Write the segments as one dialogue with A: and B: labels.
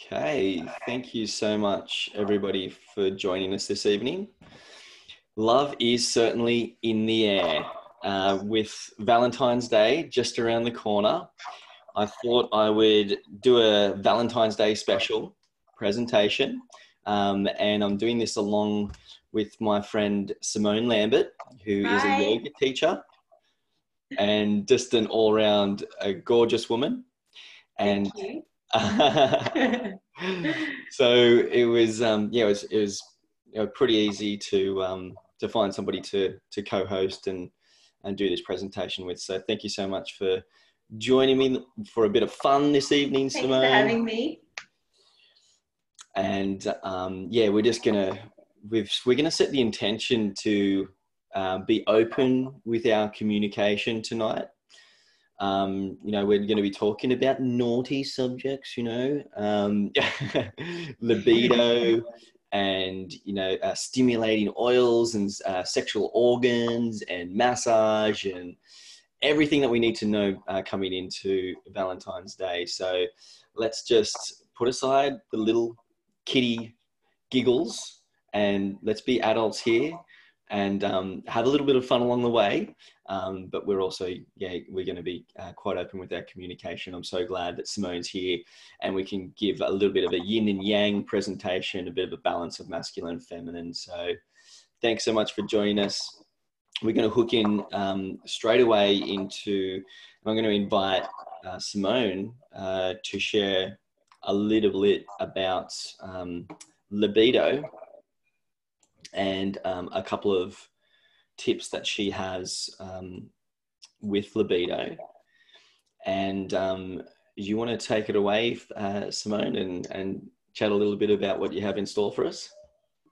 A: Okay, thank you so much, everybody, for joining us this evening. Love is certainly in the air. With Valentine's Day just around the corner, I thought I would do a Valentine's Day special presentation, and I'm doing this along with my friend Simone Lambert, who is a
B: Hi.
A: yoga teacher and just an all-round gorgeous woman. And
B: Thank you.
A: so it was, it was pretty easy to find somebody to co-host and do this presentation with. So thank you so much for joining me for a bit of fun this evening,
B: Thanks for
A: Simone.
B: having me.
A: And we're gonna set the intention to be open with our communication tonight. We're going to be talking about naughty subjects, libido and, stimulating oils and sexual organs and massage and everything that we need to know coming into Valentine's Day. So let's just put aside the little kitty giggles and let's be adults here and have a little bit of fun along the way. But we're also, we're going to be quite open with our communication. I'm so glad that Simone's here and we can give a little bit of a yin and yang presentation, a bit of a balance of masculine and feminine. So thanks so much for joining us. We're going to hook in straight away into, I'm going to invite Simone to share a little bit about libido and a couple of tips that she has with libido. And you want to take it away, Simone, and chat a little bit about what you have in store for us?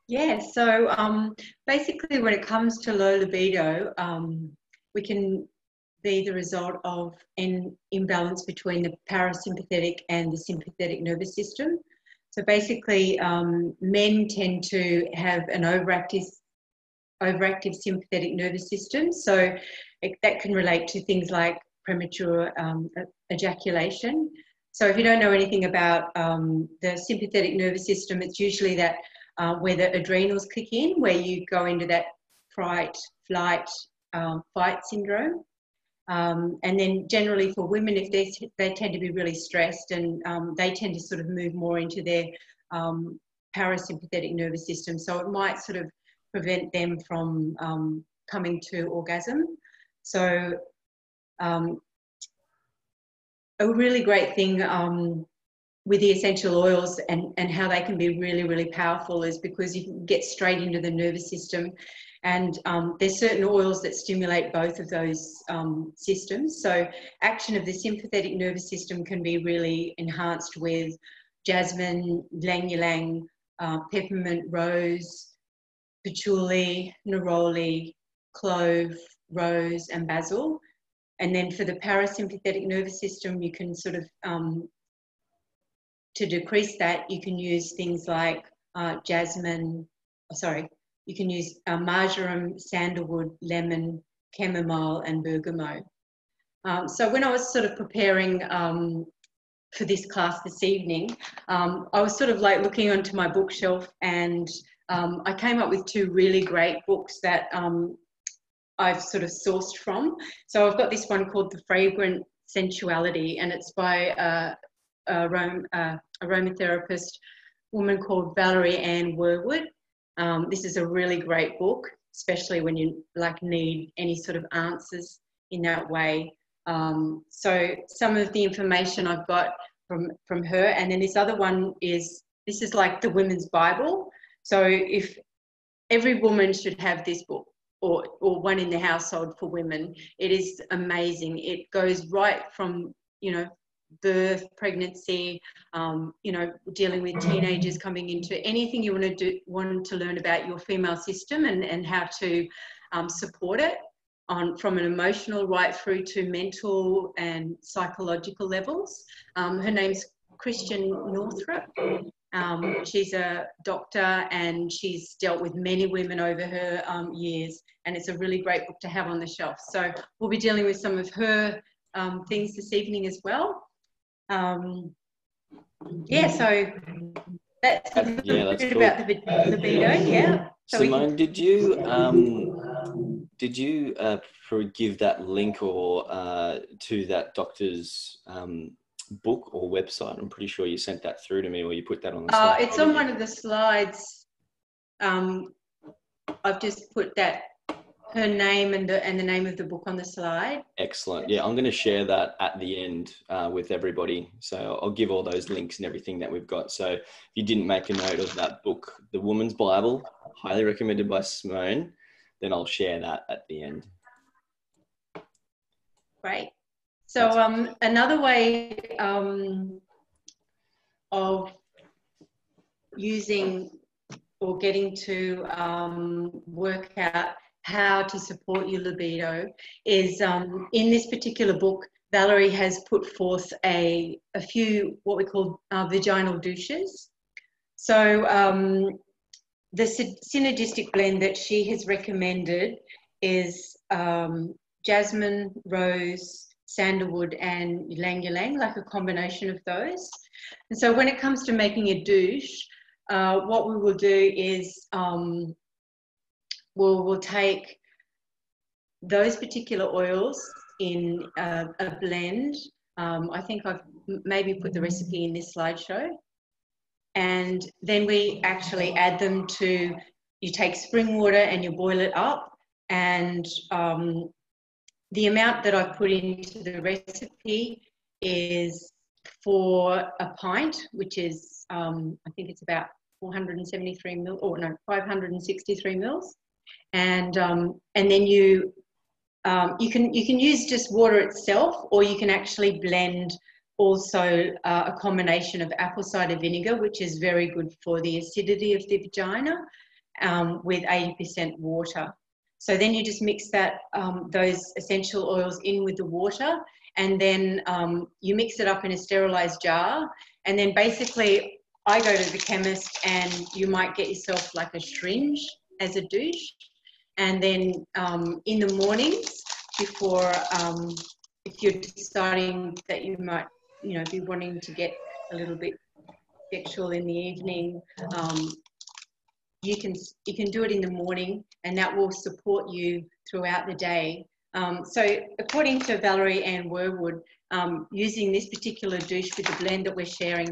B: Yeah, so basically when it comes to low libido, we can be the result of an imbalance between the parasympathetic and the sympathetic nervous system. So basically, men tend to have an overactive sympathetic nervous system. So that can relate to things like premature ejaculation. So if you don't know anything about the sympathetic nervous system, it's usually that where the adrenals kick in, where you go into that fight, flight, fight syndrome. And then generally for women, if they tend to be really stressed and they tend to sort of move more into their parasympathetic nervous system. So it might sort of prevent them from coming to orgasm. So a really great thing with the essential oils and how they can be really, really powerful is because you can get straight into the nervous system. And there's certain oils that stimulate both of those systems. So action of the sympathetic nervous system can be really enhanced with jasmine, ylang-ylang, peppermint, rose, patchouli, neroli, clove, rose, and basil. And then for the parasympathetic nervous system, you can sort of, to decrease that, you can use things like you can use marjoram, sandalwood, lemon, chamomile, and bergamot. So when I was sort of preparing for this class this evening, I was sort of like looking onto my bookshelf and I came up with two really great books that I've sort of sourced from. So I've got this one called The Fragrant Sensuality, and it's by a aromatherapist woman called Valerie Ann Werwood. This is a really great book, especially when you like need any sort of answers in that way. So some of the information I've got from her, and then this other one is like the women's Bible. So if every woman should have this book, or one in the household for women, it is amazing. It goes right from, birth, pregnancy, dealing with teenagers coming into anything you want to learn about your female system and how to support it from an emotional right through to mental and psychological levels. Her name's Christian Northrup. She's a doctor and she's dealt with many women over her years, and it's a really great book to have on the shelf. So we'll be dealing with some of her things this evening as well. Yeah, so that's a
A: Yeah,
B: little
A: that's
B: bit about
A: cool.
B: the libido. Yeah. So we can.
A: Simone, did you give that link or to that doctor's book or website? I'm pretty sure you sent that through to me, or you put that on the slide,
B: It's on
A: didn't you?
B: one of the slides. I've just put that, her name and the name of the book on the slide.
A: Excellent. Yeah, I'm going to share that at the end with everybody. So I'll give all those links and everything that we've got. So if you didn't make a note of that book, The Woman's Bible, highly recommended by Simone, then I'll share that at the end.
B: Great. So another way of using or getting to work out how to support your libido is in this particular book, Valerie has put forth a few what we call vaginal douches. So the synergistic blend that she has recommended is jasmine, rose, sandalwood, and ylang ylang, like a combination of those. And so when it comes to making a douche, what we will do is we'll take those particular oils in a blend. I think I've maybe put the recipe in this slideshow. And then we actually add them to, you take spring water and you boil it up. And the amount that I put into the recipe is for a pint, which is, I think it's about 473 mil, or no, 563 mils. And then you can use just water itself, or you can actually blend also a combination of apple cider vinegar, which is very good for the acidity of the vagina, with 80% water. So then you just mix that those essential oils in with the water, and then you mix it up in a sterilized jar. And then basically I go to the chemist and you might get yourself like a syringe as a douche. And then in the mornings before, if you're deciding that you might, be wanting to get a little bit sexual in the evening, you can do it in the morning, and that will support you throughout the day. So according to Valerie Ann Werwood, using this particular douche with the blend that we're sharing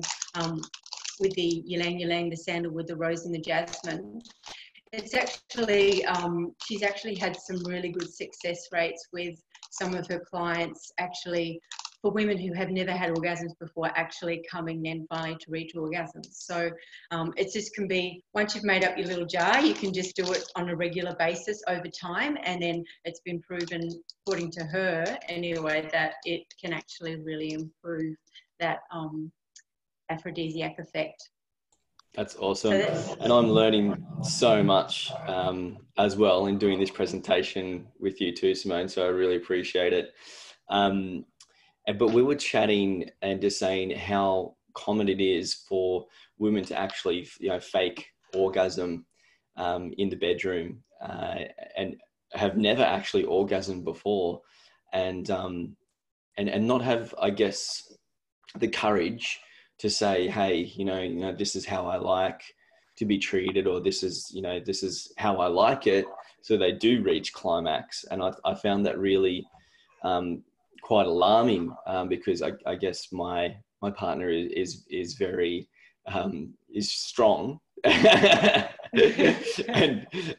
B: with the ylang ylang, the sandalwood, the rose and the jasmine, it's actually, she's actually had some really good success rates with some of her clients, actually, for women who have never had orgasms before, actually coming then finally to reach orgasms. So it just can be, once you've made up your little jar, you can just do it on a regular basis over time. And then it's been proven, according to her anyway, that it can actually really improve that aphrodisiac effect.
A: That's awesome. And I'm learning so much as well in doing this presentation with you too, Simone. So I really appreciate it. But we were chatting and just saying how common it is for women to actually, fake orgasm in the bedroom and have never actually orgasmed before, and not have, I guess, the courage to say, hey, this is how I like to be treated, or this is how I like it. So they do reach climax. And I found that really quite alarming because I guess my partner is very is strong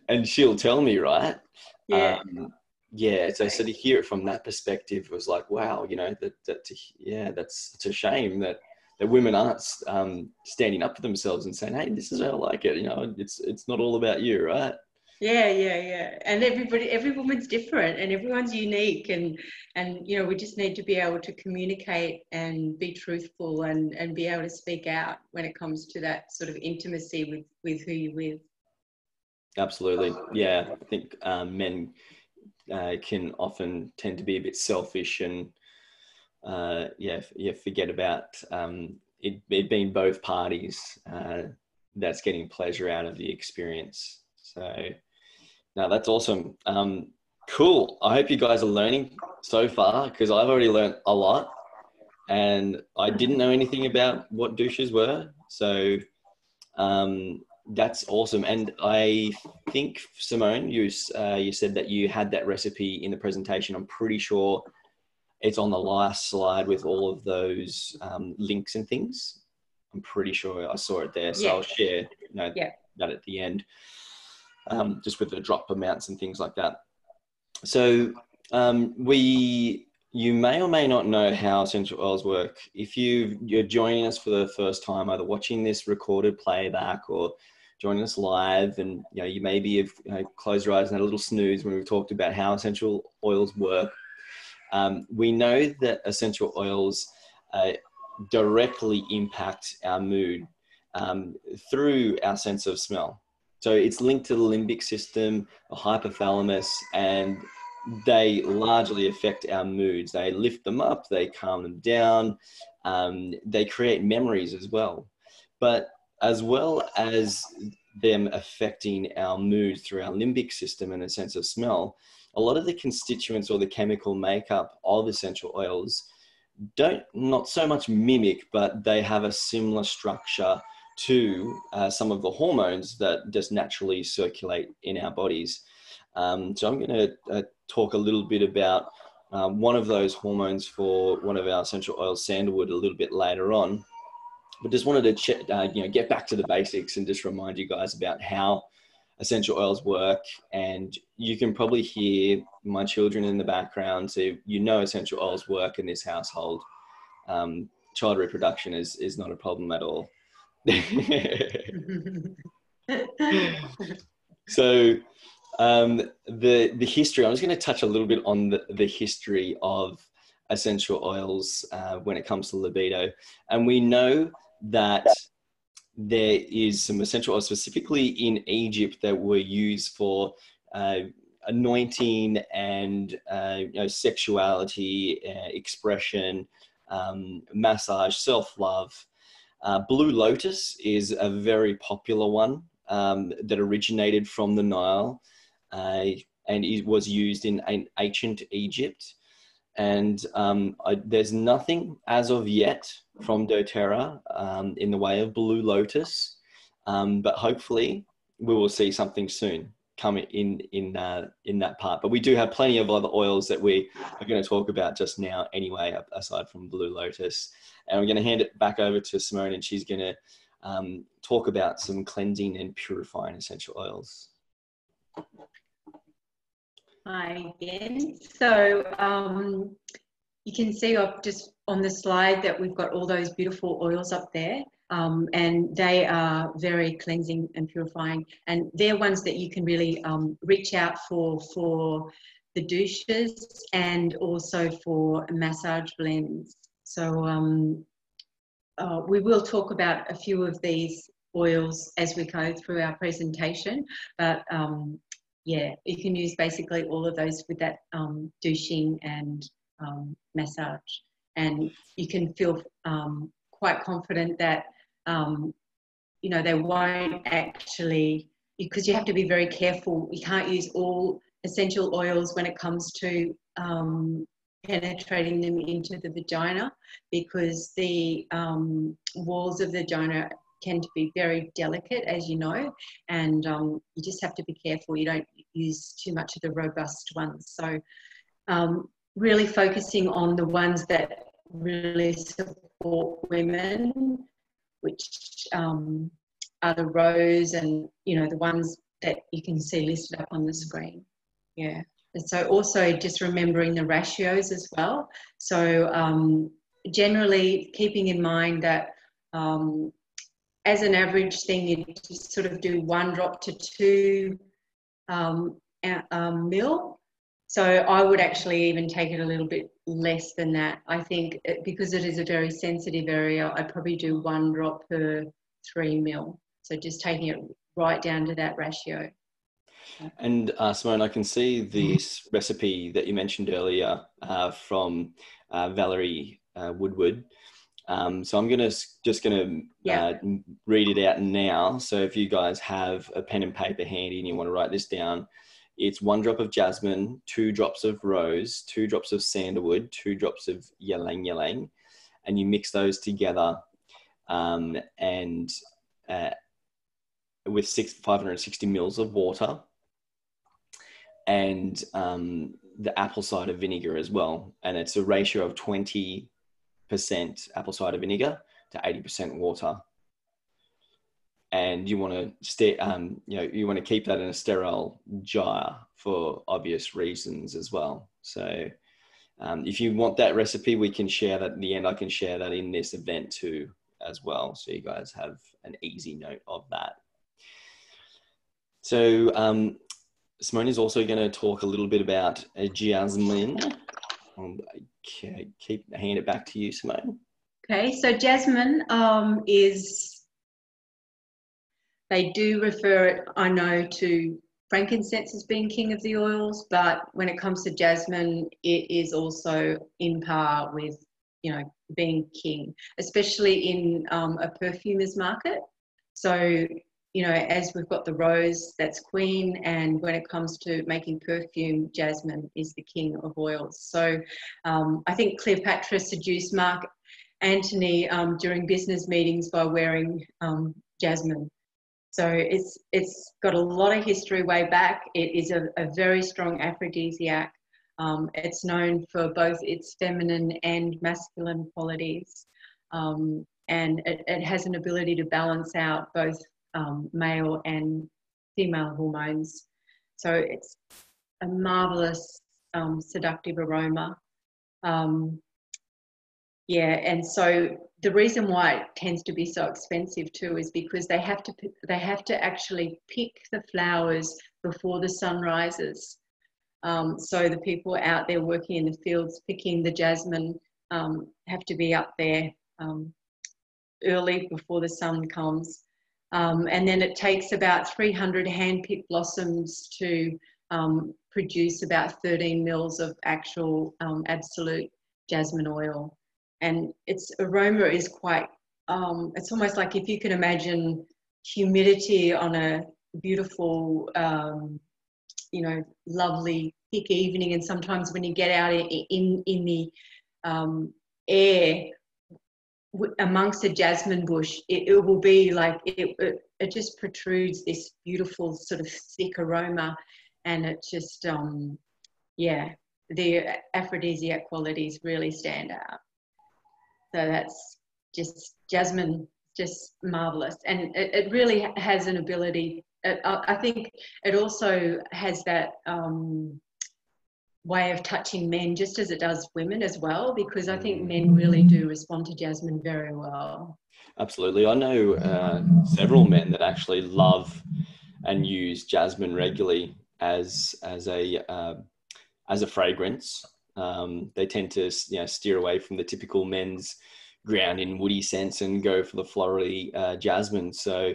A: and she'll tell me, right?
B: Yeah.
A: Yeah, so to hear it from that perspective was like, wow, that's a shame that women aren't standing up for themselves and saying, hey, this is how I like it. It's not all about you, right?
B: Yeah. And every woman's different and everyone's unique, and we just need to be able to communicate and be truthful and be able to speak out when it comes to that sort of intimacy with who you're with.
A: Absolutely. Yeah, I think men can often tend to be a bit selfish and forget about it being both parties that's getting pleasure out of the experience. So no, that's awesome. Cool. I hope you guys are learning so far, because I've already learned a lot. and I didn't know anything about what douches were. So that's awesome. And I think, Simone, you said that you had that recipe in the presentation. I'm pretty sure it's on the last slide with all of those links and things. I'm pretty sure I saw it there. So I'll share that at the end, just with the drop amounts and things like that. So you may or may not know how essential oils work. If you're joining us for the first time, either watching this recorded playback or joining us live, and you maybe have closed your eyes and had a little snooze when we've talked about how essential oils work. We know that essential oils directly impact our mood through our sense of smell. So it's linked to the limbic system, the hypothalamus, and they largely affect our moods. They lift them up, they calm them down, they create memories as well. But as well as them affecting our mood through our limbic system and a sense of smell, a lot of the constituents or the chemical makeup of essential oils not so much mimic, but they have a similar structure to some of the hormones that just naturally circulate in our bodies. So I'm going to talk a little bit about one of those hormones for one of our essential oils, sandalwood, a little bit later on. But just wanted to get back to the basics and just remind you guys about how essential oils work. And you can probably hear my children in the background, so essential oils work in this household. Child reproduction is not a problem at all. So the history, I'm just going to touch a little bit on the history of essential oils when it comes to libido. And we know that there is some essential oils specifically in Egypt that were used for anointing and sexuality, expression, massage, self-love. Blue lotus is a very popular one that originated from the Nile and it was used in ancient Egypt. And there's nothing as of yet from doTERRA in the way of blue lotus, but hopefully we will see something soon come in that part. But we do have plenty of other oils that we are going to talk about just now anyway, aside from blue lotus. And we're going to hand it back over to Simone, and she's going to talk about some cleansing and purifying essential oils.
B: Hi again. So you can see just on the slide that we've got all those beautiful oils up there, and they are very cleansing and purifying, and they're ones that you can really reach out for the douches and also for massage blends. So we will talk about a few of these oils as we go through our presentation, but yeah, you can use basically all of those with that douching and massage, and you can feel quite confident that they won't actually, because you have to be very careful. You can't use all essential oils when it comes to penetrating them into the vagina, because the walls of the vagina tend to be very delicate, as you know, and you just have to be careful you don't use too much of the robust ones. So really focusing on the ones that really support women, which are the rose and the ones that you can see listed up on the screen. Yeah. And so also just remembering the ratios as well. So generally keeping in mind that as an average thing, you just sort of do 1 drop to 2 mil. So I would actually even take it a little bit less than that. I think because it is a very sensitive area, I'd probably do 1 drop per 3 mil. So just taking it right down to that ratio.
A: And Simone, I can see this recipe that you mentioned earlier from Valerie Woodward. So I'm just going to read it out now. So if you guys have a pen and paper handy and you want to write this down, it's 1 drop of jasmine, 2 drops of rose, 2 drops of sandalwood, 2 drops of ylang ylang, and you mix those together, and with 560 mils of water, and the apple cider vinegar as well. And it's a ratio of 20% apple cider vinegar to 80% water. And you want to you want to keep that in a sterile jar for obvious reasons as well. So if you want that recipe, we can share that at the end. I can share that in this event too as well, so you guys have an easy note of that. So Simone is also going to talk a little bit about jasmine. Hand it back to you, Simone.
B: Okay, so jasmine they do refer it, I know, to frankincense as being king of the oils, but when it comes to jasmine, it is also in par with, being king, especially in a perfumer's market. So, as we've got the rose, that's queen, and when it comes to making perfume, jasmine is the king of oils. So I think Cleopatra seduced Mark Antony during business meetings by wearing jasmine. So it's got a lot of history way back. It is a very strong aphrodisiac. It's known for both its feminine and masculine qualities. And it has an ability to balance out both male and female hormones. So it's a marvelous seductive aroma. And so the reason why it tends to be so expensive too is because they have to actually pick the flowers before the sun rises. So the people out there working in the fields picking the jasmine have to be up there early before the sun comes. And then it takes about 300 hand-picked blossoms to produce about 13 mils of actual absolute jasmine oil. And its aroma is quite, it's almost like if you can imagine humidity on a beautiful, lovely thick evening, and sometimes when you get out in the air amongst a jasmine bush, it will be like it just protrudes this beautiful sort of thick aroma, and it just the aphrodisiac qualities really stand out. So that's just jasmine, just marvelous, and it really has an ability. I think it also has that way of touching men, just as it does women as well, because I think men really do respond to jasmine very well.
A: Absolutely. I know several men that actually love and use jasmine regularly as a fragrance. They tend to steer away from the typical men's ground in woody scents and go for the florally jasmine. So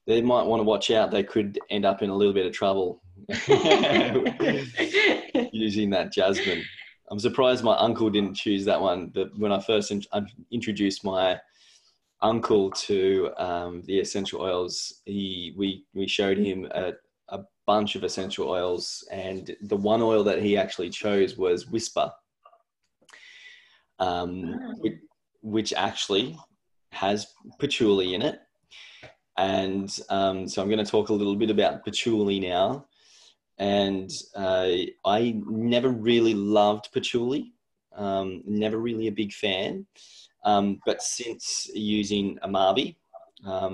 A: they might want to watch out. They could end up in a little bit of trouble using that jasmine. I'm surprised my uncle didn't choose that one. When I first introduced my uncle to the essential oils, we showed him a bunch of essential oils, and the one oil that he actually chose was Whisper, which actually has patchouli in it. And so I'm going to talk a little bit about patchouli now. And I never really loved patchouli, never really a big fan. But since using Amavi,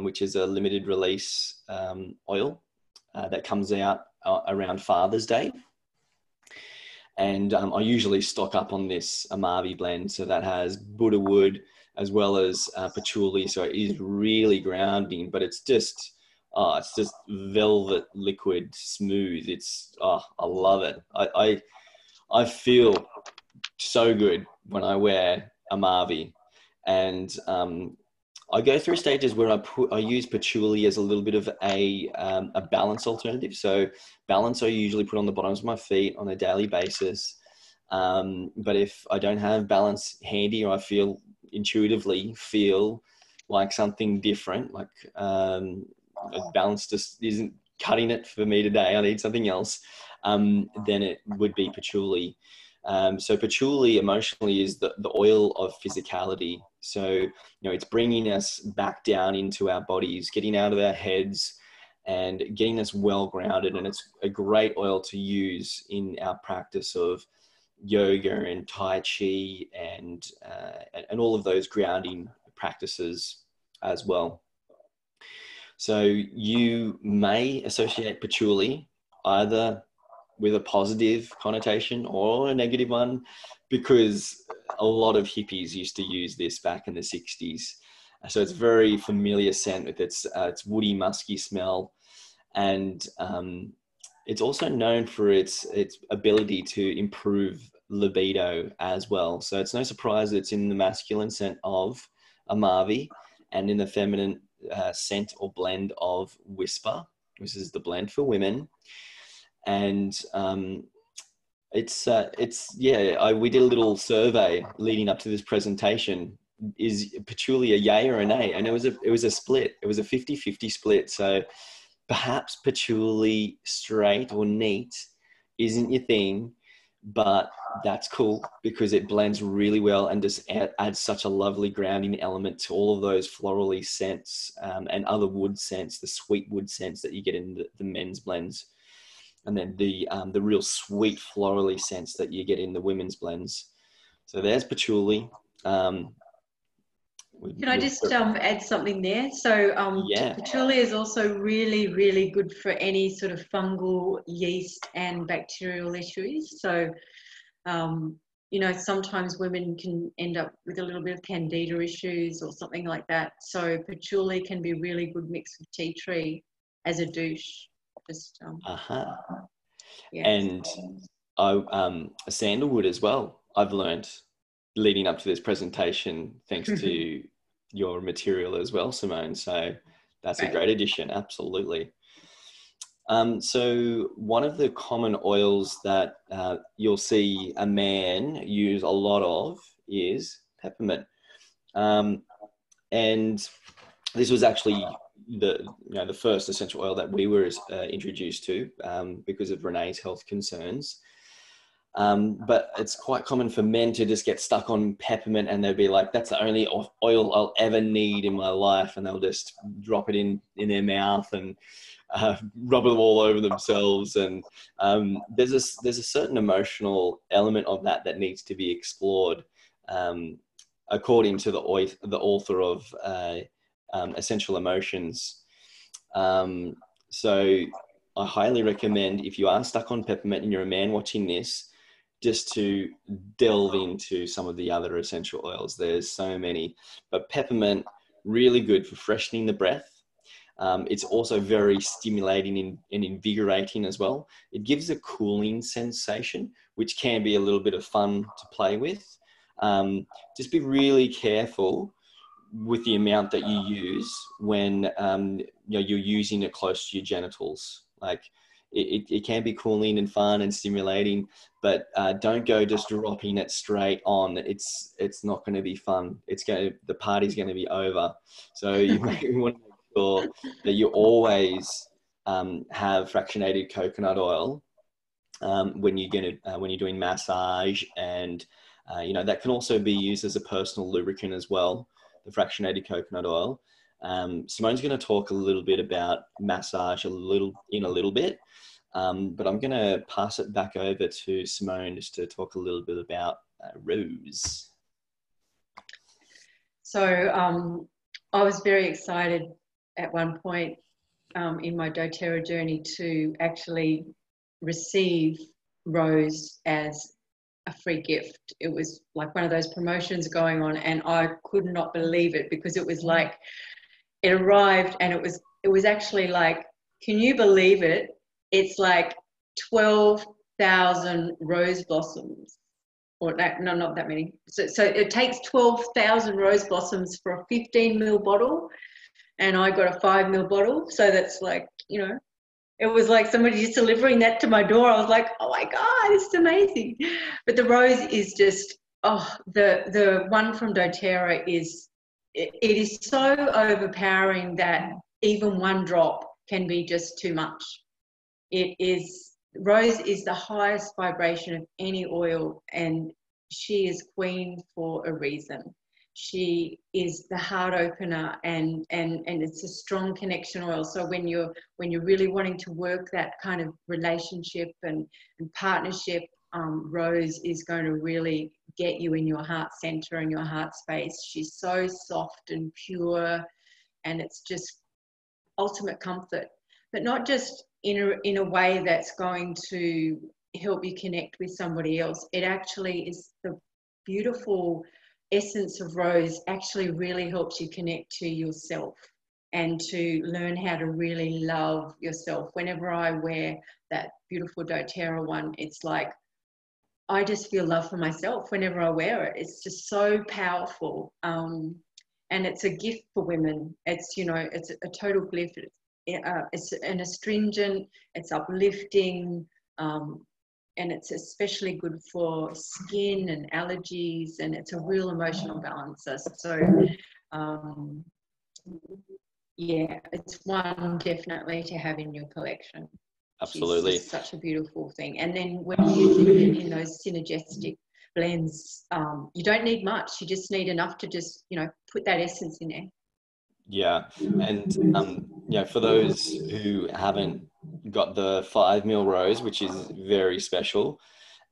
A: which is a limited release oil that comes out around Father's Day, and I usually stock up on this Amavi blend, so that has Buddha wood as well as patchouli, so it is really grounding, but it's just velvet liquid smooth. I love it. I feel so good when I wear Amavi, and I go through stages where I use patchouli as a little bit of a balance alternative. So balance I usually put on the bottoms of my feet on a daily basis. But if I don't have balance handy, or I intuitively feel like something different, like balance just isn't cutting it for me today, I need something else, then it would be patchouli. So patchouli emotionally is the oil of physicality. So, you know, it's bringing us back down into our bodies, getting out of our heads and getting us well grounded. And it's a great oil to use in our practice of yoga and Tai Chi and all of those grounding practices as well. So you may associate patchouli either with a positive connotation or a negative one, because a lot of hippies used to use this back in the 60s. So it's very familiar scent with its woody, musky smell. And it's also known for its ability to improve libido as well. So it's no surprise it's in the masculine scent of Amavi and in the feminine scent or blend of Whisper, which is the blend for women. And we did a little survey leading up to this presentation. Is patchouli a yay or a nay? And it was a split. It was a 50-50 split. So perhaps patchouli straight or neat isn't your thing, but that's cool because it blends really well and just adds such a lovely grounding element to all of those florally scents and other wood scents, the sweet wood scents that you get in the men's blends. And then the real sweet florally scents that you get in the women's blends. So there's patchouli.
B: Can I just add something there? So
A: yeah.
B: patchouli is also really, really good for any sort of fungal, yeast and bacterial issues. So, you know, sometimes women can end up with a little bit of candida issues or something like that. So patchouli can be really good mixed with tea tree as a douche. Just,
A: yeah. And sandalwood as well, I've learned leading up to this presentation, thanks to your material as well, Simone. So that's a great addition. Absolutely. So one of the common oils that you'll see a man use a lot of is peppermint. And this was actually the first essential oil that we were introduced to because of Renee's health concerns. But it's quite common for men to just get stuck on peppermint and they'll be like, that's the only oil I'll ever need in my life. And they'll just drop it in their mouth and rub it all over themselves. And there's a certain emotional element of that needs to be explored. According to the author of Essential Emotions. So I highly recommend, if you are stuck on peppermint and you're a man watching this, just to delve into some of the other essential oils. There's so many, but peppermint, really good for freshening the breath. It's also very stimulating and invigorating as well. It gives a cooling sensation, which can be a little bit of fun to play with. Just be really careful with the amount that you use when you're using it close to your genitals. Like it can be cooling and fun and stimulating, but don't go just dropping it straight on. It's not going to be fun. The party's going to be over. So you may want to make sure that you always have fractionated coconut oil when you're doing massage, and that can also be used as a personal lubricant as well, the fractionated coconut oil. Simone's going to talk a little bit about massage in a little bit, but I'm going to pass it back over to Simone just to talk a little bit about rose.
B: So I was very excited at one point in my doTERRA journey to actually receive rose as a free gift. It was like one of those promotions going on, and I could not believe it, because it was like, it arrived and it was actually like, can you believe it? It's like 12,000 rose blossoms, or no, not that many. So it takes 12,000 rose blossoms for a 15 ml bottle, and I got a 5 ml bottle. So that's like, it was like somebody just delivering that to my door. I was like, oh my God, it's amazing. But the rose is just, the one from doTERRA it is so overpowering that even one drop can be just too much. It is Rose is the highest vibration of any oil, and she is queen for a reason. She is the heart opener, and it's a strong connection oil. So when you're really wanting to work that kind of relationship and partnership, Rose is going to really get you in your heart center and your heart space. She's so soft and pure, and it's just ultimate comfort, but not just in a way that's going to help you connect with somebody else. It actually is the beautiful essence of Rose actually really helps you connect to yourself and to learn how to really love yourself. Whenever I wear that beautiful doTERRA one, it's like I just feel love for myself whenever I wear it. It's just so powerful. And it's a gift for women. It's, you know, it's a total gift. It's an astringent, it's uplifting, and it's especially good for skin and allergies, and it's a real emotional balancer. So, yeah, it's one definitely to have in your collection.
A: Absolutely.
B: She's just such a beautiful thing. And then when you're using it in those synergistic blends, you don't need much. You just need enough to just, you know, put that essence in there.
A: Yeah. And, you know, for those who haven't got the 5 ml rose, which is very special,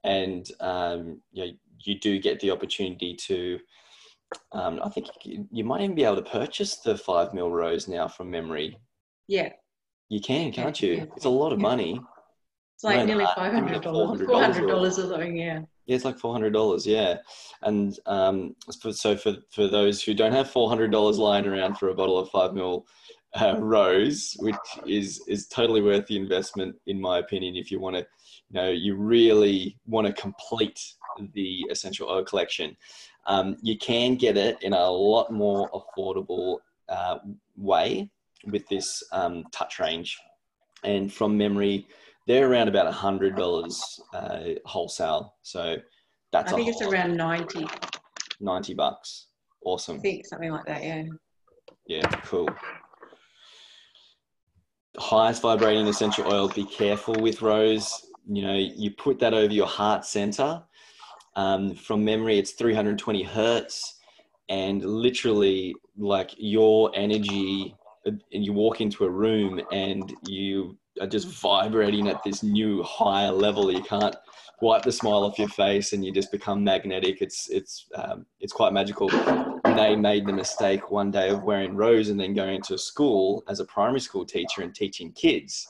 A: and, you know, you do get the opportunity to, I think you might even be able to purchase the 5 ml rose now from memory.
B: Yeah.
A: You can, can't you?
B: Yeah.
A: It's a lot of money.
B: It's like nearly
A: Give me
B: $500.
A: like $400
B: $400 or something, yeah.
A: Yeah, it's like $400, yeah. And so for those who don't have $400 lying around for a bottle of 5 ml rose, which is totally worth the investment, in my opinion, if you want to, you know, you really want to complete the essential oil collection. You can get it in a lot more affordable way with this touch range. And from memory, they're around about $100 wholesale. So that's
B: I think it's around 90.
A: $90. Awesome.
B: I think something like that, yeah.
A: Yeah, cool. Highest vibrating essential oil, be careful with Rose. You know, you put that over your heart center. From memory, it's 320 hertz. And literally, like, your energy, and you walk into a room and you are just vibrating at this new higher level. You can't wipe the smile off your face, and you just become magnetic. It's quite magical. They made the mistake one day of wearing Rose and then going to school as a primary school teacher and teaching kids.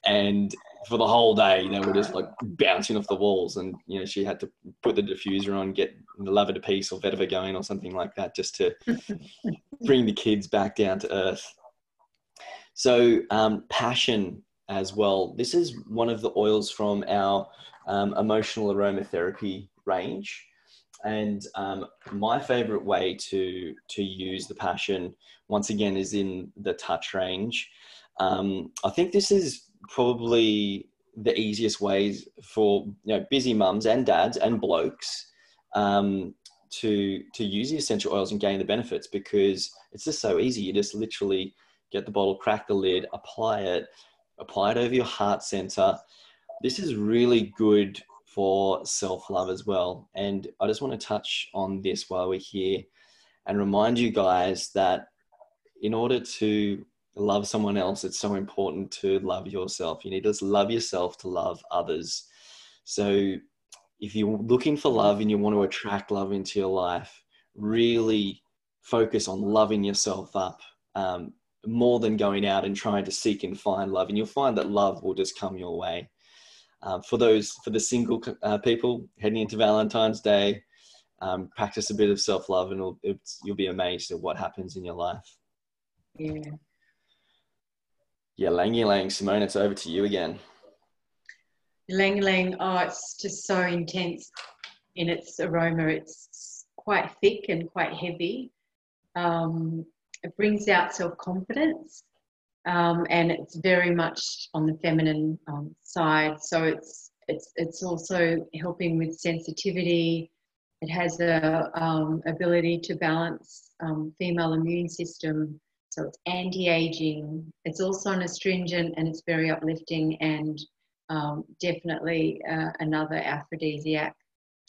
A: And for the whole day, they were just like bouncing off the walls. And, you know, she had to put the diffuser on, get Love It a Piece or Vetiver going or something like that, just to bring the kids back down to earth. So passion as well. This is one of the oils from our emotional aromatherapy range. And my favorite way to use the passion, once again, is in the touch range. I think this is probably the easiest ways for, you know, busy mums and dads and blokes to use the essential oils and gain the benefits, because it's just so easy. You just literally get the bottle, crack the lid, apply it over your heart center. This is really good for self-love as well. And I just want to touch on this while we're here and remind you guys that in order to love someone else, it's so important to love yourself. You need to love yourself to love others. So if you're looking for love and you want to attract love into your life, really focus on loving yourself up, more than going out and trying to seek and find love. And you'll find that love will just come your way. For the single people heading into Valentine's Day, practice a bit of self-love, and you'll be amazed at what happens in your life.
B: Yeah.
A: Yeah, Langy Lang, Simone, it's over to you again.
B: Ylang Ylang, oh, it's just so intense in its aroma. It's quite thick and quite heavy. It brings out self-confidence, and it's very much on the feminine side. So it's also helping with sensitivity. It has a ability to balance female immune system. So it's anti-aging. It's also an astringent, and it's very uplifting, and definitely another aphrodisiac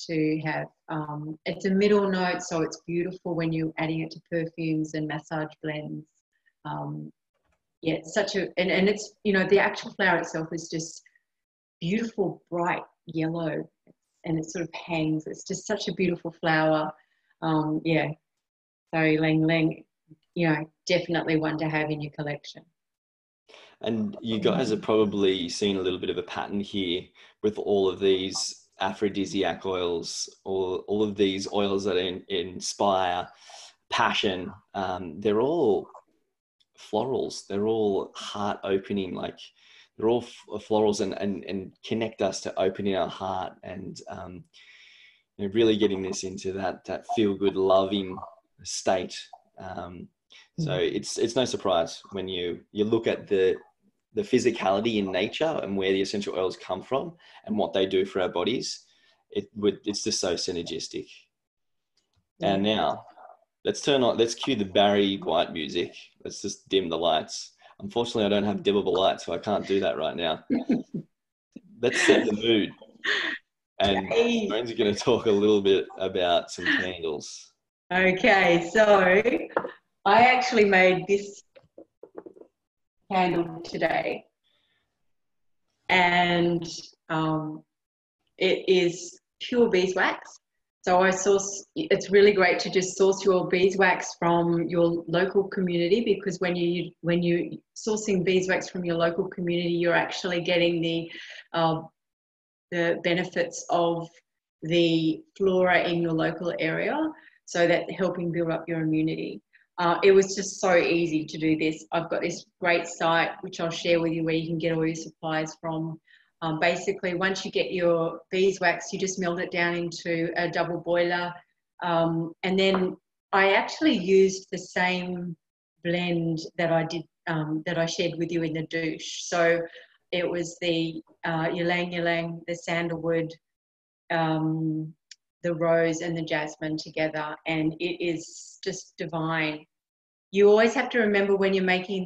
B: to have. It's a middle note, so it's beautiful when you're adding it to perfumes and massage blends. Yeah, it's such a, and it's, you know, the actual flower itself is just beautiful, bright yellow, and it sort of hangs. It's just such a beautiful flower. Yeah, so Lang Lang, you know, definitely one to have in your collection.
A: And you guys have probably seen a little bit of a pattern here with all of these aphrodisiac oils, or all of these oils that inspire passion. They're all florals. They're all heart opening, like they're all florals, and connect us to opening our heart, and you know, really getting this into that feel good, loving state. So it's no surprise when you look at the physicality in nature and where the essential oils come from and what they do for our bodies. It's just so synergistic.
B: Yeah.
A: And now let's cue the Barry White music. Let's just dim the lights. Unfortunately, I don't have dimmable lights, so I can't do that right now. Let's set the mood. And Jones are going to talk a little bit about some candles.
B: Okay, so I actually made this candle today, and it is pure beeswax. So it's really great to just source your beeswax from your local community, because when you're sourcing beeswax from your local community, you're actually getting the benefits of the flora in your local area, so that helping build up your immunity. It was just so easy to do this. I've got this great site, which I'll share with you, where you can get all your supplies from. Basically, once you get your beeswax, you just melt it down into a double boiler. And then I actually used the same blend that I did, that I shared with you in the douche. So it was the ylang ylang, the sandalwood, the rose and the jasmine together, and it is just divine. You always have to remember, when you're making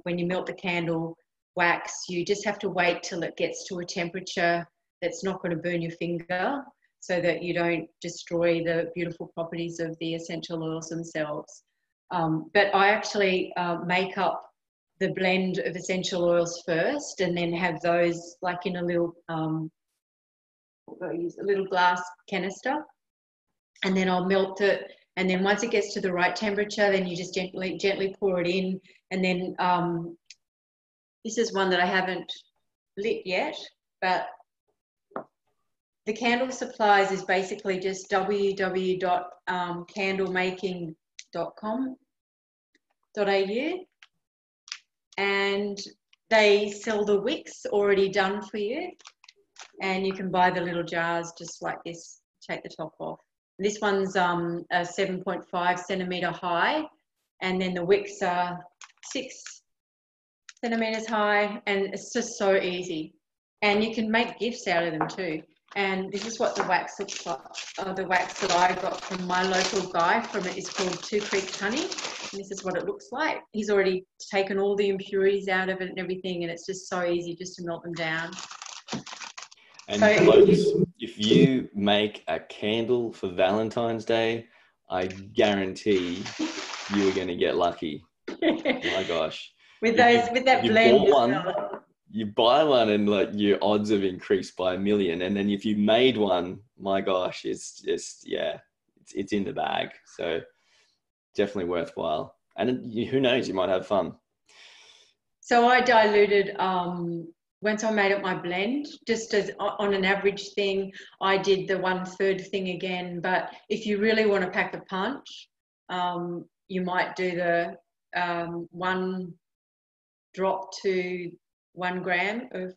B: when you melt the candle wax, you just have to wait till it gets to a temperature that's not going to burn your finger, so that you don't destroy the beautiful properties of the essential oils themselves. But I actually make up the blend of essential oils first, and then have those like in a little I'll use a little glass canister, and then I'll melt it. And then once it gets to the right temperature, then you just gently pour it in. And then this is one that I haven't lit yet, but the candle supplies is basically just www.candlemaking.com.au, and they sell the wicks already done for you, and you can buy the little jars just like this. Take the top off. This one's a 7.5 centimetre high, and then the wicks are 6 centimetres high, and it's just so easy. And you can make gifts out of them too. And this is what the wax looks like. The wax that I got from my local guy is called Two Creeks Honey. And this is what it looks like. He's already taken all the impurities out of it and everything, and it's just so easy just to melt them down.
A: And folks, if you make a candle for Valentine's Day, I guarantee you are going to get lucky. My gosh.
B: with that blend as well.
A: You buy one and like your odds have increased by 1 million. And then if you made one, my gosh, it's just, yeah, it's in the bag. So definitely worthwhile. And who knows, you might have fun.
B: So I diluted, once I made up my blend, just as on an average thing, I did the 1/3 thing again. But if you really want to pack a punch, you might do the 1 drop to 1 gram of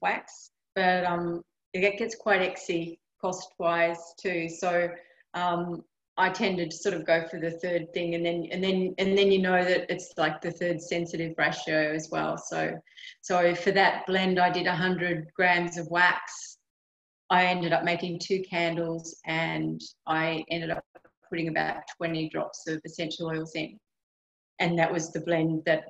B: wax. But it gets quite exy cost-wise too. So I tended to sort of go for the 3rd thing, and then you know that it's like the 3rd sensitive ratio as well. So for that blend, I did 100 grams of wax. I ended up making 2 candles, and I ended up putting about 20 drops of essential oils in. and that was the blend that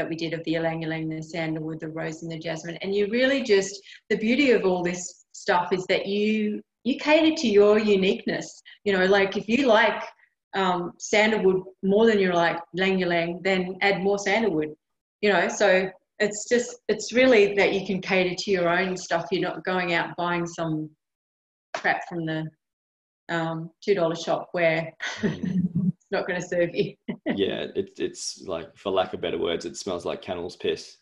B: we did of the ylang ylang, the sandalwood, the rose, and the jasmine. And you really just, the beauty of all this stuff is that you cater to your uniqueness. You know, like if you like sandalwood more than you like ylang ylang, then add more sandalwood. You know, so it's really that you can cater to your own stuff. You're not going out buying some crap from the $2 shop where it's not going to serve you.
A: Yeah, it's like, for lack of better words, it smells like camel's piss.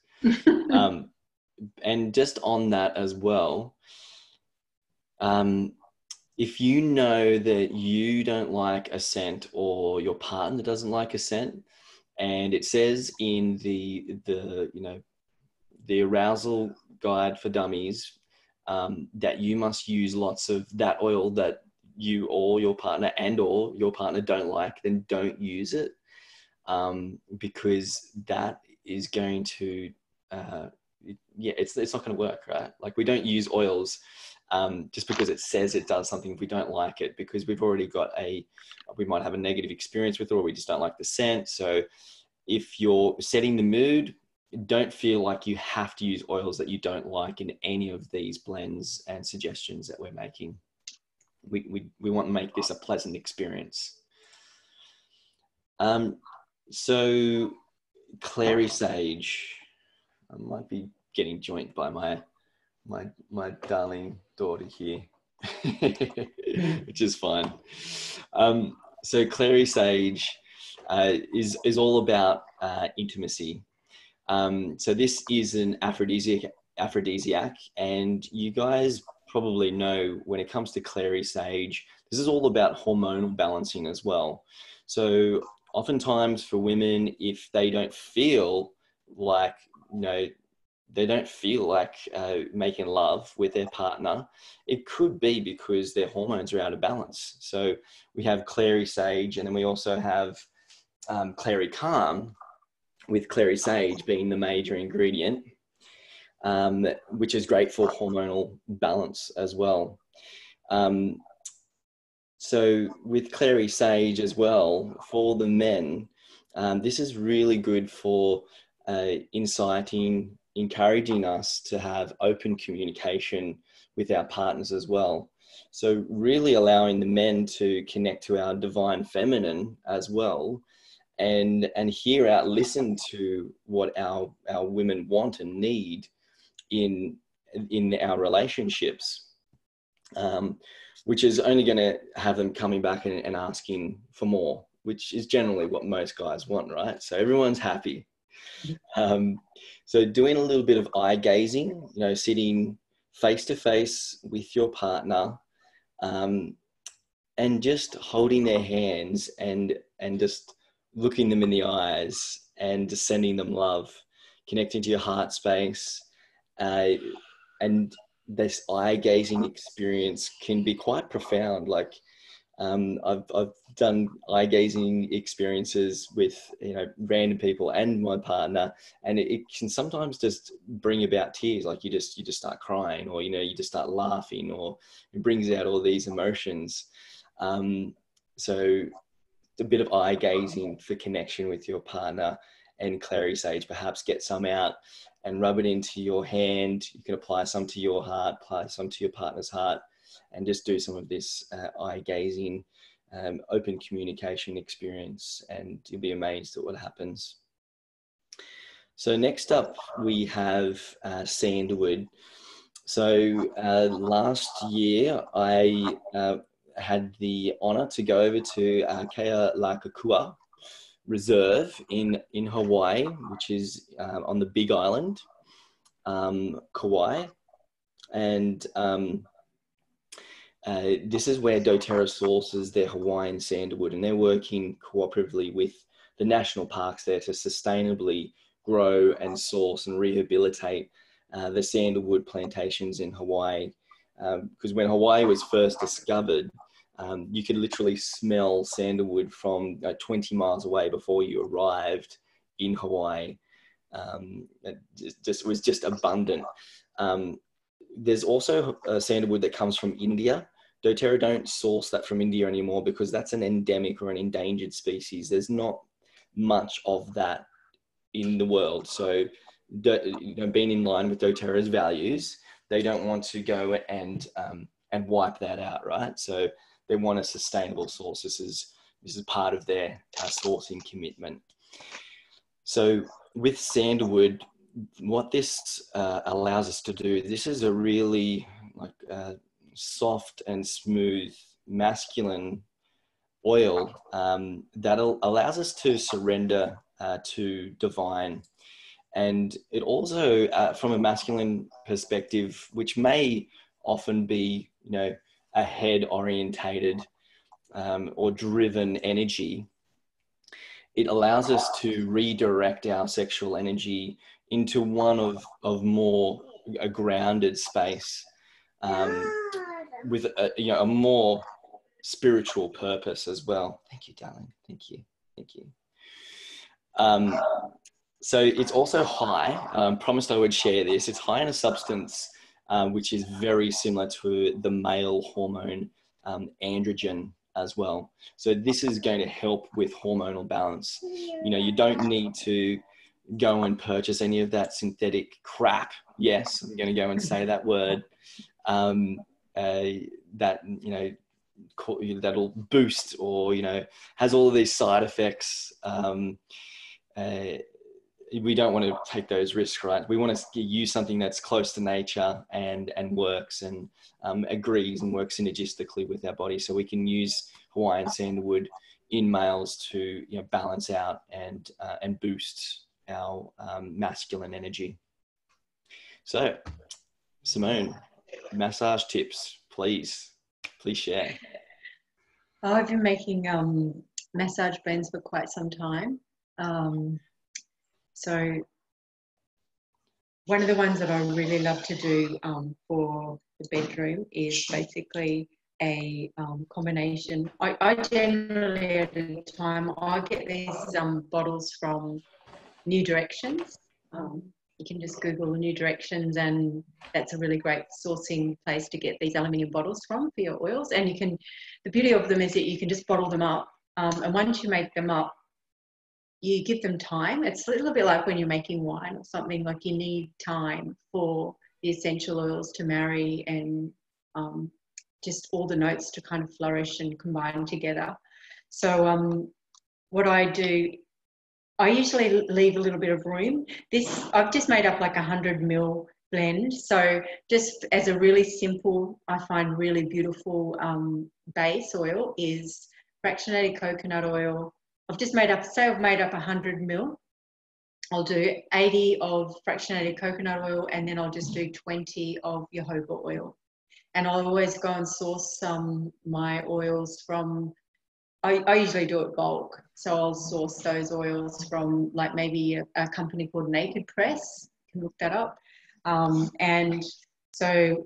A: And just on that as well, if you know that you don't like a scent, or your partner doesn't like a scent, and it says in the you know, the arousal guide for dummies, that you must use lots of that oil that you or your partner don't like, then don't use it, because that is going to it's not going to work, right? Like, we don't use oils just because it says it does something if we don't like it, because we've already got we might have a negative experience with it, or we just don't like the scent. So if you're setting the mood, don't feel like you have to use oils that you don't like in any of these blends and suggestions that we're making. We want to make this a pleasant experience. So clary sage, I might be getting joined by my darling daughter here, which is fine. So clary sage is all about intimacy. So this is an aphrodisiac, and you guys probably know, when it comes to clary sage, this is all about hormonal balancing as well. So oftentimes for women, if they don't feel like, you know, they don't feel like making love with their partner, it could be because their hormones are out of balance. So we have clary sage, and then we also have clary calm, with clary sage being the major ingredient, which is great for hormonal balance as well. So with clary sage as well, for the men, this is really good for encouraging us to have open communication with our partners as well. So really allowing the men to connect to our divine feminine as well, and hear out, listen to what our women want and need in our relationships, which is only going to have them coming back and asking for more, which is generally what most guys want, right? So everyone's happy. So doing a little bit of eye gazing, you know, sitting face to face with your partner, and just holding their hands and just looking them in the eyes and just sending them love, connecting to your heart space. And this eye gazing experience can be quite profound. Like, I've done eye gazing experiences with, you know, random people and my partner, and it can sometimes just bring about tears. Like you just start crying, or, you know, you just start laughing, or it brings out all these emotions. So a bit of eye gazing for connection with your partner, and clary sage, perhaps get some out and rub it into your hand. You can apply some to your heart, apply some to your partner's heart, and just do some of this eye gazing, open communication experience, and you'll be amazed at what happens. So next up we have sandalwood. So last year I had the honor to go over to Kealakekua Reserve in Hawaii, which is on the Big Island, Kauai. And this is where doTERRA sources their Hawaiian sandalwood, and they're working cooperatively with the national parks there to sustainably grow and source and rehabilitate the sandalwood plantations in Hawaii. Because when Hawaii was first discovered, you could literally smell sandalwood from 20 miles away before you arrived in Hawaii. It was just abundant. There's also sandalwood that comes from India. doTERRA don't source that from India anymore because that's an endemic or an endangered species. There's not much of that in the world. So, being in line with doTERRA's values, they don't want to go and wipe that out, right? So they want a sustainable source. This is part of their sourcing commitment. So with sandalwood, what this allows us to do, this is a really soft and smooth masculine oil that allows us to surrender to divine. And it also, from a masculine perspective, which may often be, a head orientated or driven energy, it allows us to redirect our sexual energy into one of more a grounded space with a more spiritual purpose as well. Thank you, darling. Thank you. Thank you. So it's also high. Promised I would share this. It's high in a substance which is very similar to the male hormone androgen as well. So this is going to help with hormonal balance. You don't need to go and purchase any of that synthetic crap. Yes, I'm going to go and say that word. That that'll boost or has all of these side effects. We don't want to take those risks, right? We want to use something that's close to nature and works and agrees and works synergistically with our body. So we can use Hawaiian sandalwood in males to balance out and boost our masculine energy. So, Simone, massage tips, please share.
B: I've been making massage blends for quite some time. So one of the ones that I really love to do for the bedroom is basically a combination. I generally at a time, I get these bottles from New Directions. You can just Google New Directions and that's a really great sourcing place to get these aluminium bottles from for your oils. And the beauty of them is that you can just bottle them up. And once you make them up, you give them time. It's a little bit like when you're making wine or something, like you need time for the essential oils to marry and just all the notes to kind of flourish and combine together. So what I do, I usually leave a little bit of room. I've just made up like 100 ml blend. So just as a really simple, I find really beautiful base oil is fractionated coconut oil. I've made up 100 ml. I'll do 80 of fractionated coconut oil and then I'll just do 20 of jojoba oil. And I'll always go and source my oils from, I usually do it bulk. So I'll source those oils from like maybe a company called Naked Press. You can look that up. And so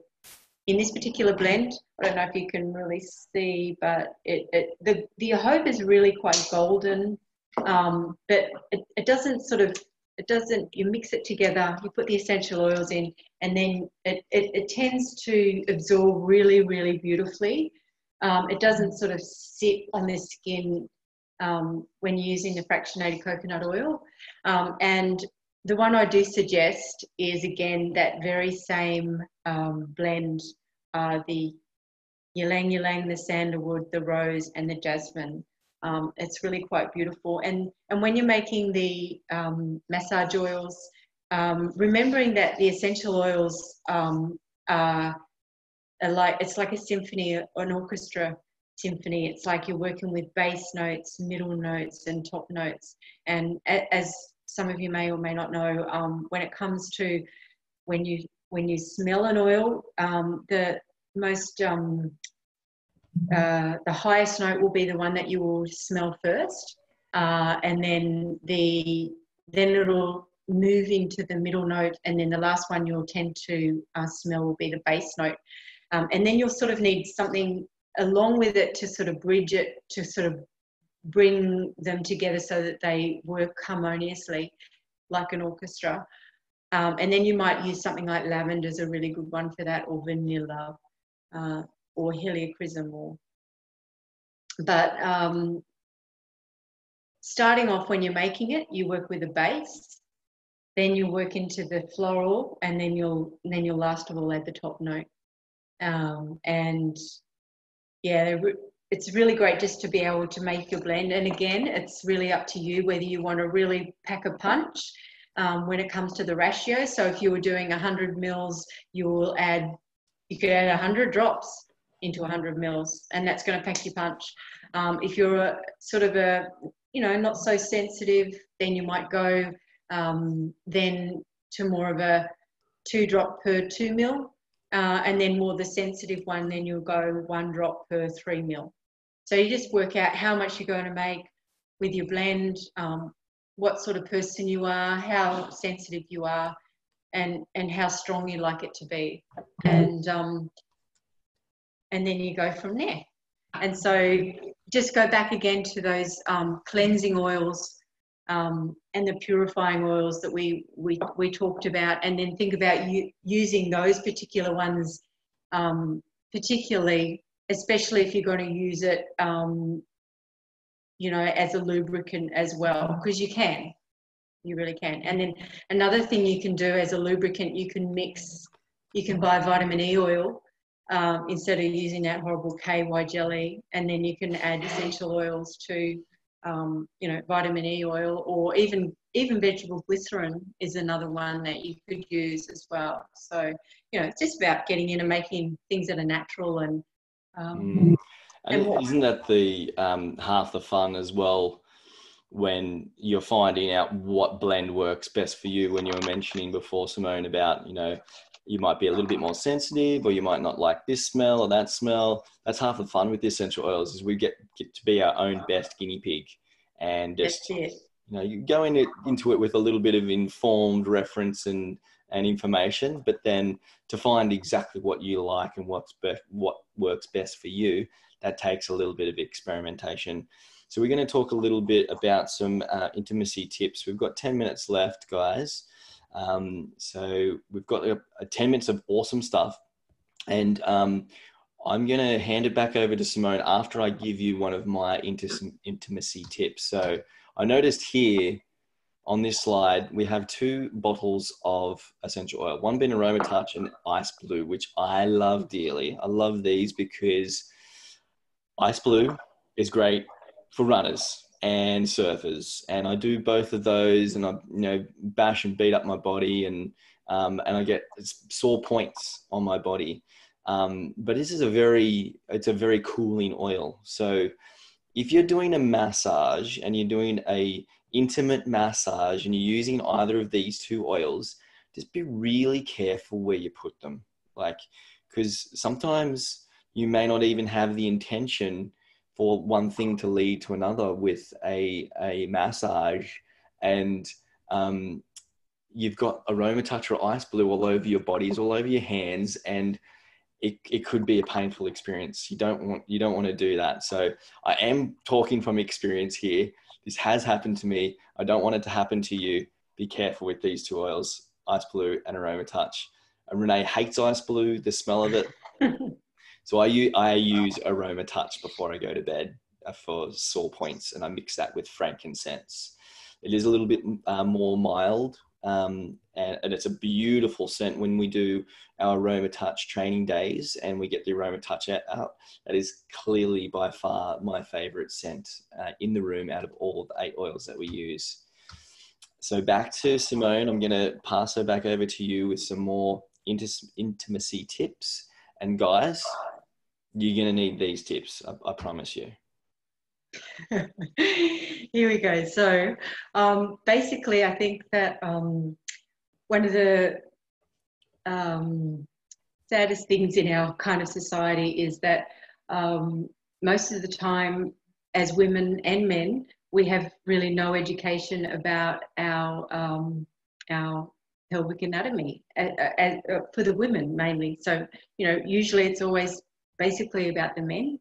B: in this particular blend, I don't know if you can really see, but the jojoba is really quite golden, but it doesn't you mix it together, you put the essential oils in, and then it tends to absorb really, really beautifully. It doesn't sort of sit on the skin when you're using the fractionated coconut oil. And the one I do suggest is, again, that very same blend, the ylang ylang, the sandalwood, the rose, and the jasmine. It's really quite beautiful. And when you're making the massage oils, remembering that the essential oils are like, it's like a symphony, an orchestra symphony. It's like you're working with bass notes, middle notes, and top notes. And as some of you may or may not know, when it comes to when you smell an oil, the highest note will be the one that you will smell first, and then it'll move into the middle note, and then the last one you'll tend to smell will be the bass note, and then you'll sort of need something along with it to sort of bridge it, to sort of bring them together so that they work harmoniously like an orchestra. And then you might use something like lavender is a really good one for that, or vanilla, or heliochrysum, but starting off when you're making it, you work with a base, then you work into the floral, and then you'll last of all add the top note. And yeah, it's really great just to be able to make your blend. And again, it's really up to you whether you want to really pack a punch when it comes to the ratio. So if you were doing 100 mils, you could add 100 drops into 100 mils, and that's going to pack your punch. If you're sort of not so sensitive, then you might go then to more of a 2 drop per 2 mil, and then more the sensitive one, then you'll go 1 drop per 3 mil. So you just work out how much you're going to make with your blend, what sort of person you are, how sensitive you are, and how strong you like it to be, and then you go from there. And so just go back again to those cleansing oils and the purifying oils that we talked about, and then think about using those particular ones, particularly, especially if you're going to use it, as a lubricant as well, because you really can. And then another thing you can do as a lubricant, you can buy vitamin E oil instead of using that horrible KY jelly, and then you can add essential oils to vitamin E oil, or even vegetable glycerin is another one that you could use as well. So it's just about getting in and making things that are natural and
A: isn't that the half the fun as well, when you're finding out what blend works best for you? When you were mentioning before, Simone, about you might be a little bit more sensitive, or you might not like this smell or that smell. That's half the fun with the essential oils, is we get to be our own best guinea pig, and just you go into it with a little bit of informed reference and information, but then to find exactly what you like and what works best for you, that takes a little bit of experimentation. So we're going to talk a little bit about some intimacy tips. We've got 10 minutes left, guys. So we've got 10 minutes of awesome stuff. And I'm going to hand it back over to Simone after I give you one of my intimacy tips. So I noticed here on this slide, we have 2 bottles of essential oil, one being Aromatouch and Ice Blue, which I love dearly. I love these because Ice Blue is great for runners and surfers, and I do both of those, and I bash and beat up my body, and I get sore points on my body. But this is a very cooling oil. So if you're doing a massage and you're doing a intimate massage and you're using either of these 2 oils, just be really careful where you put them. Because sometimes you may not even have the intention for one thing to lead to another with a massage, and you've got Aromatouch or Ice Blue all over your bodies, all over your hands, and it could be a painful experience. You don't want to do that. So I am talking from experience here. This has happened to me. I don't want it to happen to you. Be careful with these 2 oils, Ice Blue and Aromatouch. Renee hates Ice Blue, the smell of it. So I use Aromatouch before I go to bed for sore points, and I mix that with frankincense. It is a little bit more mild, and it's a beautiful scent. When we do our Aromatouch training days and we get the Aromatouch out, that is clearly by far my favorite scent in the room out of all the 8 oils that we use. So back to Simone. I'm going to pass her back over to you with some more intimacy tips. And guys, you're going to need these tips, I promise you.
B: Here we go. So basically, I think that one of the saddest things in our kind of society is that most of the time, as women and men, we have really no education about our pelvic anatomy, for the women mainly. So, usually it's always basically about the men.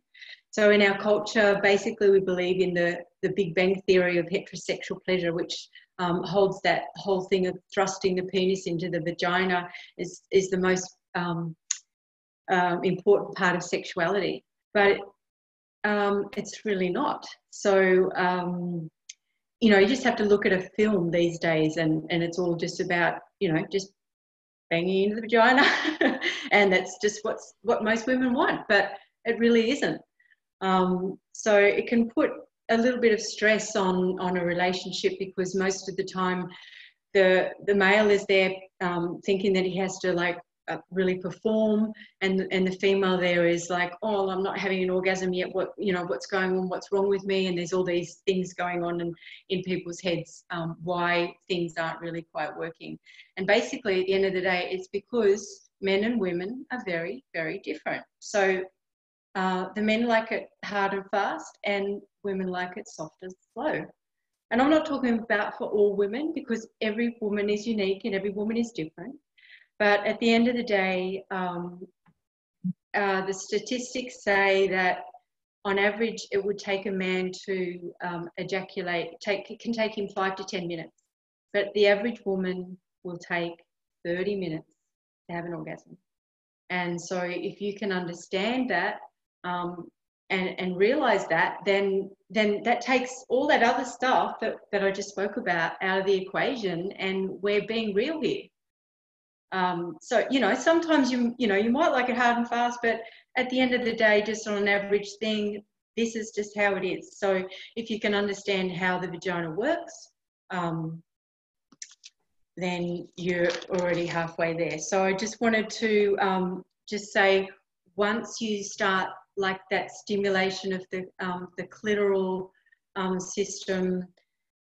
B: So in our culture, basically we believe in the Big Bang theory of heterosexual pleasure, which holds that whole thing of thrusting the penis into the vagina is the most important part of sexuality. But it's really not. So you know, you just have to look at a film these days, and it's all just about, you know, just banging into the vagina, and that's just what most women want, but it really isn't. So it can put a little bit of stress on a relationship, because most of the time the male is there thinking that he has to like really perform, and the female there is like, oh, I'm not having an orgasm yet, what, you know, what's going on, what's wrong with me? And there's all these things going on in people's heads, why things aren't really quite working. And basically at the end of the day, it's because men and women are very, very different. So the men like it hard and fast, and women like it soft and slow. And I'm not talking about for all women, because every woman is unique and every woman is different. But at the end of the day, the statistics say that on average, it would take a man to ejaculate, it can take him 5 to 10 minutes. But the average woman will take 30 minutes to have an orgasm. And so if you can understand that, and realize that, then that takes all that other stuff that I just spoke about out of the equation, and we're being real here. So, you know, sometimes you might like it hard and fast, but at the end of the day, just on an average thing, this is just how it is. So if you can understand how the vagina works, then you're already halfway there. So I just wanted to just say, once you start like that stimulation of the clitoral system,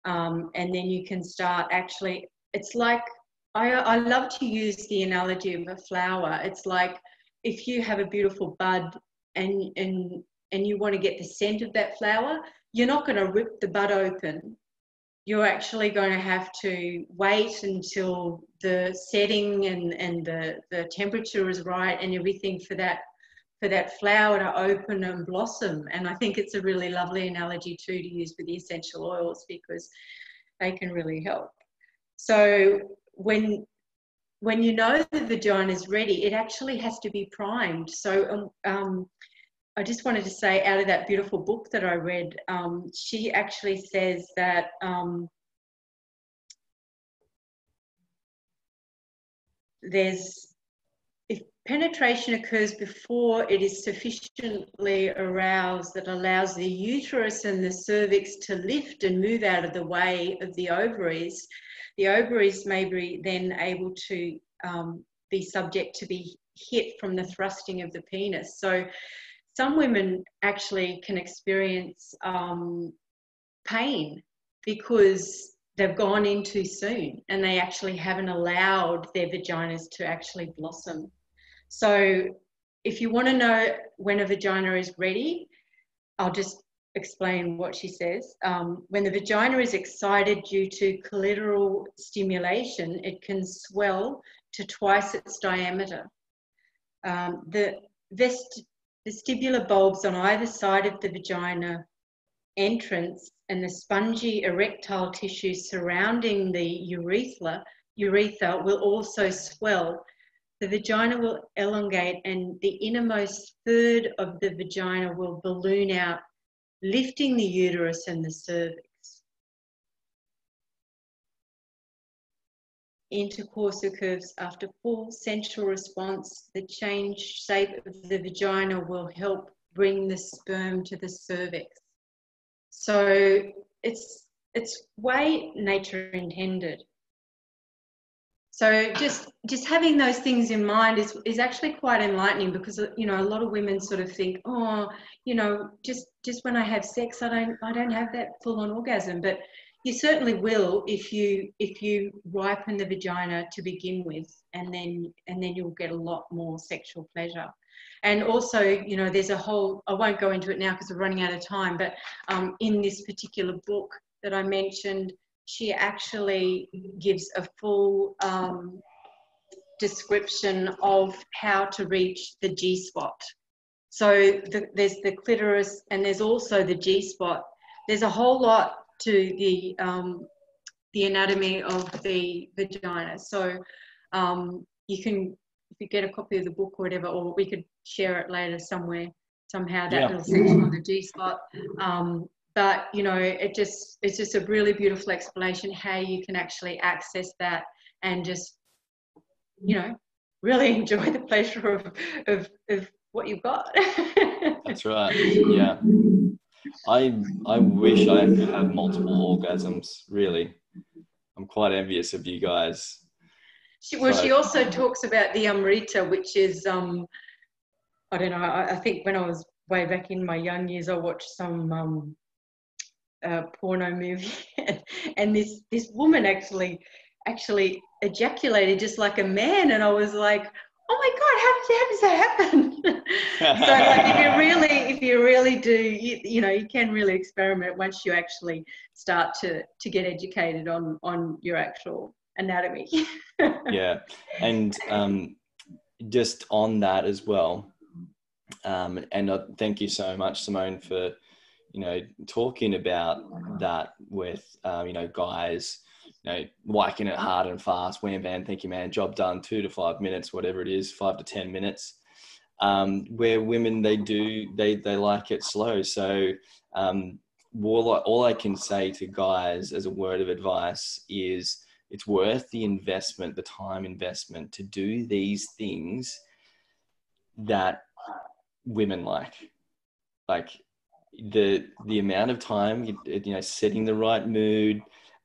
B: and then you can start actually, it's like, I love to use the analogy of a flower. It's like if you have a beautiful bud and you want to get the scent of that flower, you're not going to rip the bud open. You're actually going to have to wait until the setting and the temperature is right and everything for that flower to open and blossom. And I think it's a really lovely analogy too to use with the essential oils, because they can really help. So when you know the vagina is ready, it actually has to be primed. So I just wanted to say, out of that beautiful book that I read, she actually says that if penetration occurs before it is sufficiently aroused that allows the uterus and the cervix to lift and move out of the way of the ovaries may be then able to be subject to be hit from the thrusting of the penis. So some women actually can experience pain because they've gone in too soon and they actually haven't allowed their vaginas to actually blossom. So if you want to know when a vagina is ready, I'll just explain what she says. When the vagina is excited due to clitoral stimulation, it can swell to twice its diameter. The vestibular bulbs on either side of the vagina entrance and the spongy erectile tissue surrounding the urethra will also swell. The vagina will elongate and the innermost third of the vagina will balloon out, lifting the uterus and the cervix. Intercourse occurs after full sensual response. The changed shape of the vagina will help bring the sperm to the cervix. So it's way nature intended. So just having those things in mind is actually quite enlightening, because, you know, a lot of women sort of think, oh, you know, just when I have sex, I don't have that full-on orgasm. But you certainly will if you ripen the vagina to begin with, and then you'll get a lot more sexual pleasure. And also, you know, there's a whole, I won't go into it now because we're running out of time, but in this particular book that I mentioned, she actually gives a full description of how to reach the G-spot. So there's the clitoris and there's also the G-spot. There's a whole lot to the anatomy of the vagina. So you can, if you get a copy of the book or whatever, or we could share it later somewhere, somehow, that little section on the G-spot. but you know, it's just a really beautiful explanation how you can actually access that and just, you know, really enjoy the pleasure of what you've got.
A: That's right. Yeah. I wish I could have multiple orgasms, really. I'm quite envious of you guys.
B: She also talks about the Amrita, which is I don't know. I think when I was way back in my young years, I watched some porno movie, and this woman actually ejaculated just like a man, and I was like, oh my god, how does that happen? So like, if you really do, you know, you can really experiment once you actually start to get educated on your actual anatomy.
A: Yeah, and just on that as well, and thank you so much, Simone, for, you know, talking about that with, you know, guys, you know, liking it hard and fast, wham bam, thank you, man, job done, 2 to 5 minutes, whatever it is, 5 to 10 minutes. Where women, they like it slow. So all I can say to guys as a word of advice is, it's worth the investment, the time investment, to do these things that women like the amount of time, you know, setting the right mood,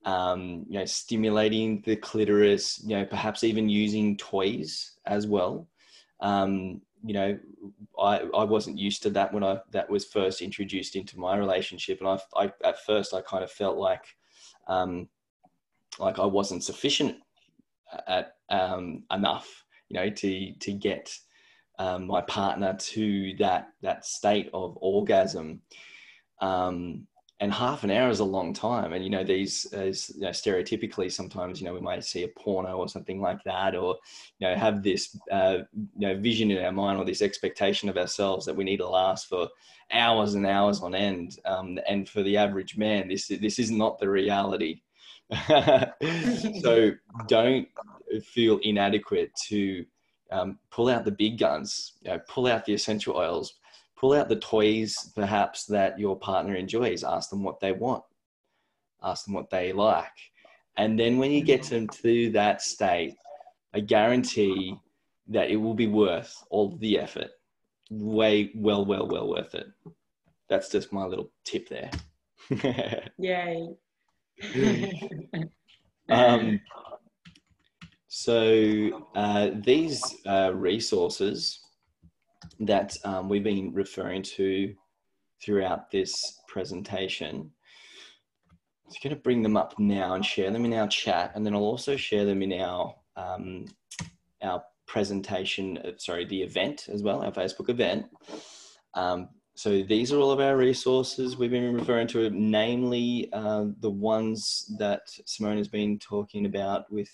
A: you know, stimulating the clitoris, you know, perhaps even using toys as well. You know, I wasn't used to that when that was first introduced into my relationship, and I at first I kind of felt like I wasn't sufficient at enough, you know, to get my partner to that state of orgasm. And half an hour is a long time. And, you know, these, as you know, stereotypically, sometimes, you know, we might see a porno or something like that, or, you know, have this, you know, vision in our mind, or this expectation of ourselves that we need to last for hours and hours on end. And for the average man, this is not the reality. So don't feel inadequate to pull out the big guns, you know, pull out the essential oils, pull out the toys perhaps that your partner enjoys, ask them what they want, ask them what they like. And then when you get them to that state, I guarantee that it will be worth all the effort. Well worth it. That's just my little tip there.
B: Yay.
A: So these resources that we've been referring to throughout this presentation, I'm going to bring them up now and share them in our chat, and then I'll also share them in our presentation, the event as well, our Facebook event. So these are all of our resources we've been referring to, namely the ones that Simone has been talking about with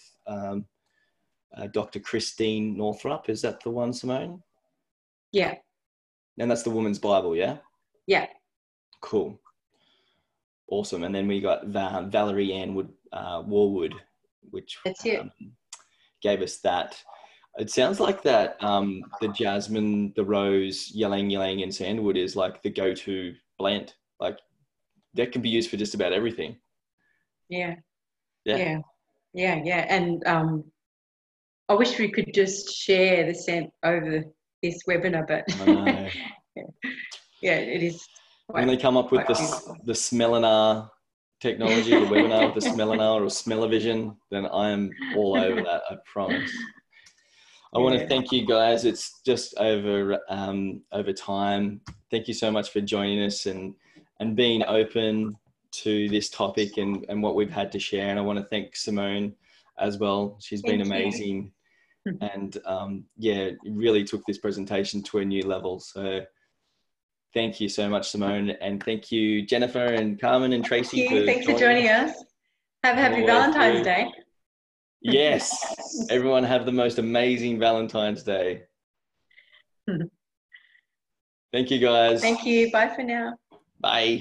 A: Dr. Christine Northrup. Is that the one, Simone?
B: Yeah.
A: And that's the Woman's Bible, yeah?
B: Yeah.
A: Cool. Awesome. And then we got Valerie Ann Warwood, which gave us that. It sounds like that the jasmine, the rose, ylang ylang, and sandalwood is like the go-to blend. Like that can be used for just about everything.
B: Yeah. Yeah. Yeah. Yeah. And I wish we could just share the scent over this webinar, but yeah, it is.
A: When they come up with the Smellinar technology, the webinar with the Smellinar or Smell-O-Vision, then I am all over that, I promise. I want to thank you guys. It's just over time. Thank you so much for joining us and being open to this topic and what we've had to share. And I want to thank Simone as well. She's been amazing. And yeah, really took this presentation to a new level. So thank you so much, Simone. And thank you, Jennifer and Carmen and Tracy.
B: Thanks for joining us. Have a happy Valentine's Day.
A: Yes. Everyone have the most amazing Valentine's Day. Thank you, guys.
B: Thank you. Bye for now.
A: Bye.